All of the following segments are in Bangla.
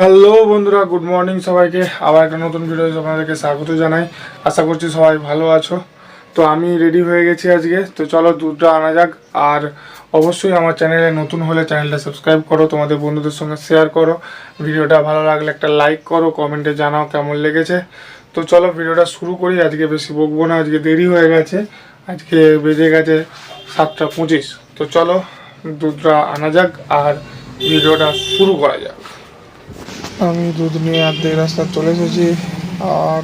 হ্যালো বন্ধুরা, গুড মর্নিং সবাইকে। আবার একটা নতুন ভিডিও আপনাদেরকে স্বাগত জানাই। আশা করছি সবাই ভালো আছো। তো আমি রেডি হয়ে গেছি আজকে। তো চলো দুধটা আনা যাক। আর অবশ্যই আমার চ্যানেলে নতুন হলে চ্যানেলটা সাবস্ক্রাইব করো, তোমাদের বন্ধুদের সঙ্গে শেয়ার করো। ভিডিওটা ভালো লাগলে একটা লাইক করো, কমেন্টে জানাও কেমন লেগেছে। তো চলো ভিডিওটা শুরু করি। আজকে বেশি বকবো না, আজকে দেরি হয়ে গেছে। আজকে বেজে গেছে 7:25। তো চলো দুধটা আনা যাক আর ভিডিওটা শুরু করা যাক। আমি দুধ নিয়ে অর্ধেক রাস্তা চলে এসেছি আর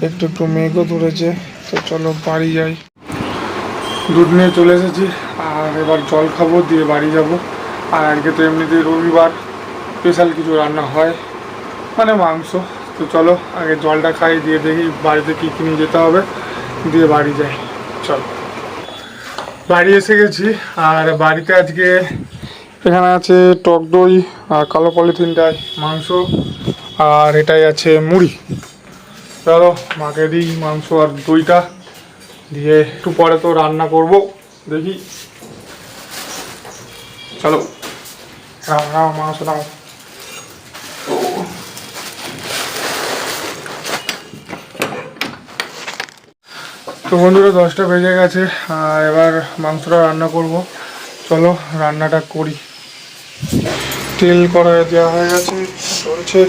একটু একটু মেঘও ধরেছে। তো চলো বাড়ি যাই। দুধ নিয়ে চলে এসেছি আর এবার জল খাবো, দিয়ে বাড়ি যাব। আর আজকে তো এমনিতেই রবিবার, স্পেশাল কিছু রান্না হয়, মানে মাংস। তো চলো আগে জলটা খাই, দিয়ে দেখি বাড়িতে কী কিনে যেতে হবে, দিয়ে বাড়ি যাই। চলো বাড়ি এসে গেছি। আর বাড়িতে আজকে এখানে আছে টক দই আর কালো পলিথিনটায় মাংস, আর এটাই আছে মুড়ি। চলো মাকে দিই মাংস আর দইটা, দিয়ে একটু পরে তো রান্না করব, দেখি। চলো নাও মাংস নাও। তো বন্ধুরা 10টা বেজে গেছে আর এবার মাংসটা রান্না করব। চলো রান্নাটা করি। তেল কড়াইয়ে দেওয়া হয়ে গেছে, চলছে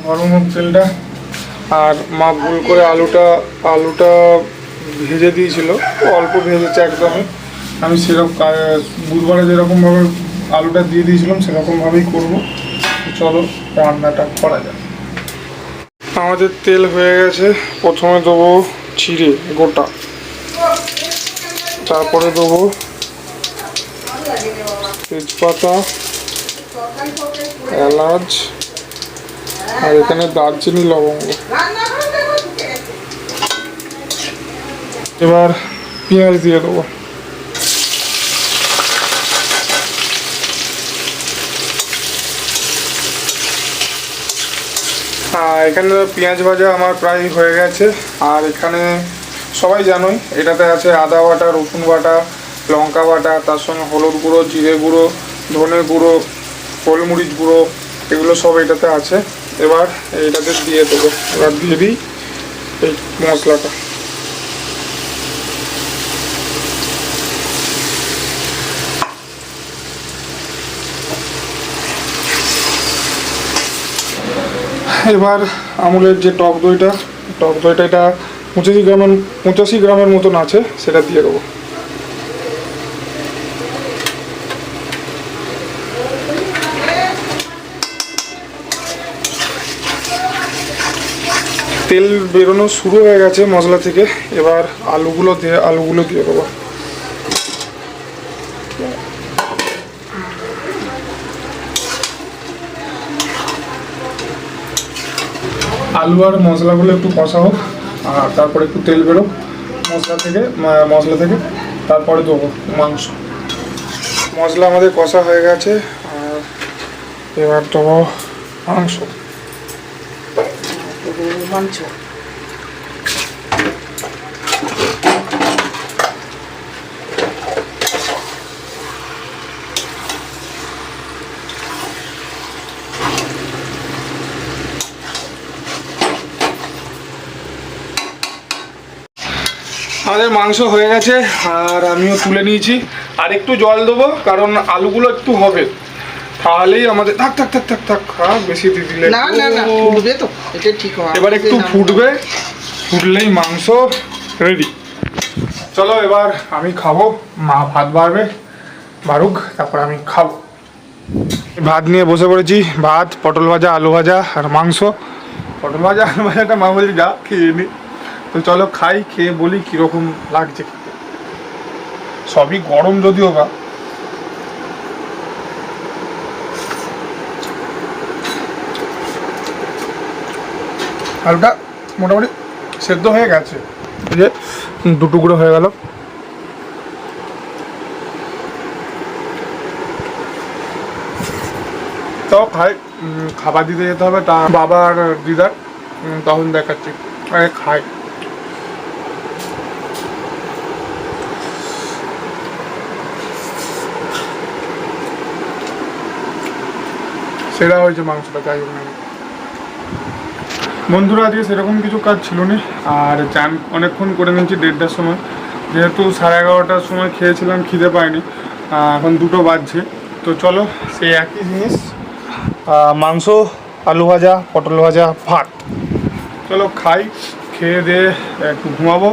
গরম হোক তেলটা। আর মা ভুল করে আলুটা ভেজে দিয়েছিল, অল্প ভেজেছে একদমই। আমি সেরকম বুধবারে যেরকমভাবে আলুটা দিয়ে দিয়েছিলাম সেরকমভাবেই করবো। চলো রান্নাটা করা যায়। আমাদের তেল হয়ে গেছে। প্রথমে দেবো জিরে গোটা, তারপরে দেবো তেজপাতা, এলাচ, আর এখানে দারচিনি, লবঙ্গ। এবার পেঁয়াজ দিয়ে দেবো। এখানে পেঁয়াজ ভাজা আমার প্রায় হয়ে গেছে। আর এখানে সবাই জানোই এটাতে আছে আদা বাটা, রসুন বাটা, লঙ্কা বাটা, তার সঙ্গে হলুদ গুঁড়ো, জিরে গুঁড়ো, ধনে গুঁড়ো, গোলমরিচ গুঁড়ো, এগুলো সব এটাতে আছে। এবার এইটাতে দিয়ে দেবো। এবার দিয়ে দিই এই মশলাটা। এবার আমুলের যে টক দইটা এটা 85 গ্রামের মতন আছে, সেটা দিয়ে দেবো। তেল বেরোনো শুরু হয়ে গেছে মশলা থেকে। এবার আলুগুলো দিয়ে দেবো। আলু আর মশলাগুলো একটু কষা হোক, আর তারপরে একটু তেল বেরোক মশলা থেকে তারপরে দেবো মাংস। মশলা আমাদের কষা হয়ে গেছে আর এবার দেবো মাংস। আমাদের মাংস হয়ে গেছে আর আমিও তুলে নিয়েছি। আর একটু জল দেবো, কারণ আলুগুলো একটু হবে, তাহলেই আমাদের থাক থাক থাক থাক থাক বেশি দিয়ে দিলে না না না ফুটবে তো, এটা ঠিক হবে। এবার একটু ফুটলেই মাংস রেডি। চলো এবার আমি খাবো, মা ভাত বাড়ুক, তারপর আমি খাবো। ভাত নিয়ে বসে পড়েছি। ভাত, পটল ভাজা, আলু ভাজা আর মাংস। পটল ভাজা আলু ভাজাটা মা বলছি যা খেয়ে নি। তো চলো খাই, খেয়ে বলি কীরকম লাগছে খেতে। সবই গরম যদিও বা। আলুটা মোটামুটি সেদ্ধ হয়ে গেছে, এই যে 2 টুকরো হয়ে গেল। তো খাবার দিতে যেতে হবে, তা বাবা আর দিদার, তখন দেখাচ্ছি। আরে খাই। সেরা হয়েছে মাংসটা, যাই হোক না কেন। বন্ধুরা আজকে সেরকম কিছু কাজ ছিল না, আর চান অনেকক্ষণ করে নিয়েছি 1:30টার সময়, যেহেতু 11:30টার সময় খেয়েছিলাম, খিদে পাইনি। এখন 2টো বাজছে। তো চলো সেই একই জিনিস, মাংস, আলু ভাজা, পটল ভাজা, ভাত। চলো খাই, খেয়ে দিয়ে একটু ঘুমাবো,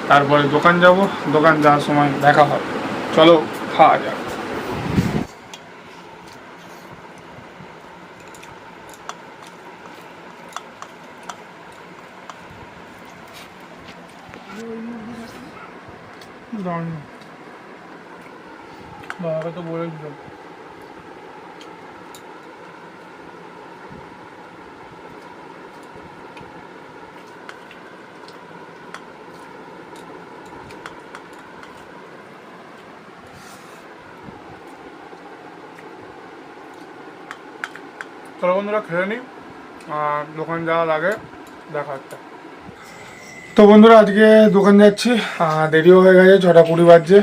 তারপরে দোকান যাব, দোকান যাওয়ার সময় দেখা হবে। চলো খাওয়া যাক। বাবাকে তো বলেছিলাম। চলো বন্ধুরা খেয়ে নিই, আর দোকান যাওয়ার আগে দেখা হচ্ছে। তো বন্ধুরা আজকে দোকান যাচ্ছি, দেরিও হয়ে গেছে, 6:20 বাজছে।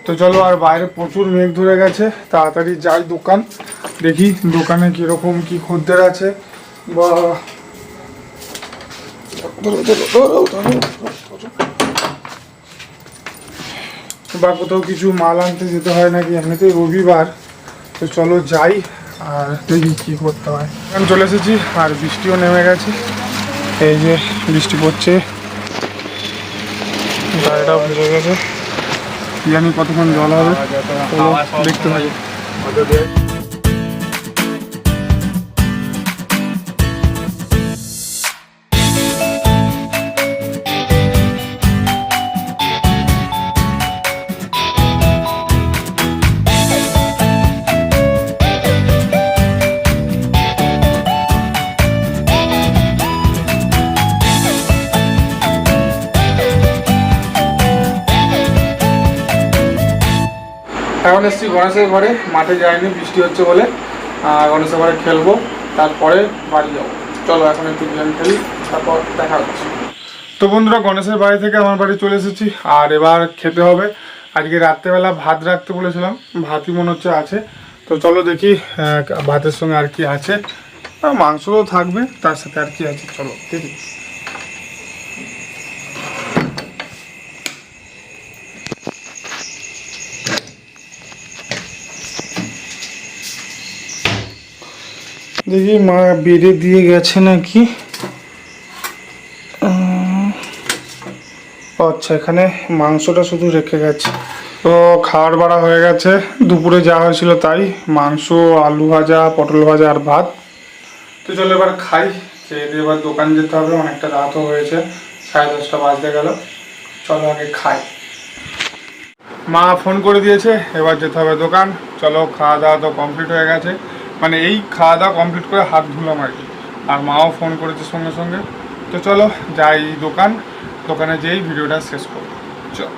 তো চলো, আর বাইরে প্রচুর মেঘ ধরে গেছে, তাড়াতাড়ি যাই দোকান, দেখি দোকানে কীরকম কী খদ্দের আছে, বা কোথাও কিছু মাল আনতে যেতে হয় নাকি, এমনিতেই রবিবার। তো চলো যাই আর দেখি কী করতে হয়। এখন চলে এসেছি, আর বৃষ্টিও নেমে গেছে, এই যে বৃষ্টি পড়ছে, গাড়িটাও ভেসে গেছে, কি জানি কতক্ষণ জল হবে, দেখতে পাই। এখন এসছি গণেশের ঘরে, মাঠে যাইনি বৃষ্টি হচ্ছে বলে, গণেশের ঘরে খেলবো, তারপরে বাড়ি যাবো। চলো এখন একটু গেম খেলি, তারপর দেখা হচ্ছে। তো বন্ধুরা গণেশের বাড়ি থেকে আমার বাড়ি চলে এসেছি, আর এবার খেতে হবে। আজকে রাত্রেবেলা ভাত রাখতে বলেছিলাম, ভাতই মনে হচ্ছে আছে। তো চলো দেখি ভাতের সঙ্গে আর কি আছে, মাংসও থাকবে, তার সাথে আর কি আছে, চলো দেখি। দেখি মা বেড়ে দিয়ে গেছে নাকি। আচ্ছা, এখানে মাংসটা শুধু রেখে গেছে। তো খাওয়ার বাড়া হয়ে গেছে, দুপুরে যা হয়েছিল তাই, মাংস, আলু ভাজা, পটল ভাজা আর ভাত। তো চলো এবার খাই, খেয়ে দিয়ে এবার দোকান যেতে হবে, অনেকটা রাতও হয়েছে, 10:30 বাজতে গেল। চলো আগে খাই। মা ফোন করে দিয়েছে, এবার যেতে হবে দোকান। চলো, খাওয়া দাওয়া তো কমপ্লিট হয়ে গেছে, মানে এই খাওয়া দাওয়া কমপ্লিট করে হাত ধুলাম আর কি, আর মাও ফোন করেছে সঙ্গে সঙ্গে। তো চলো যাই দোকানে যেই ভিডিওটা শেষ করবো, চলো।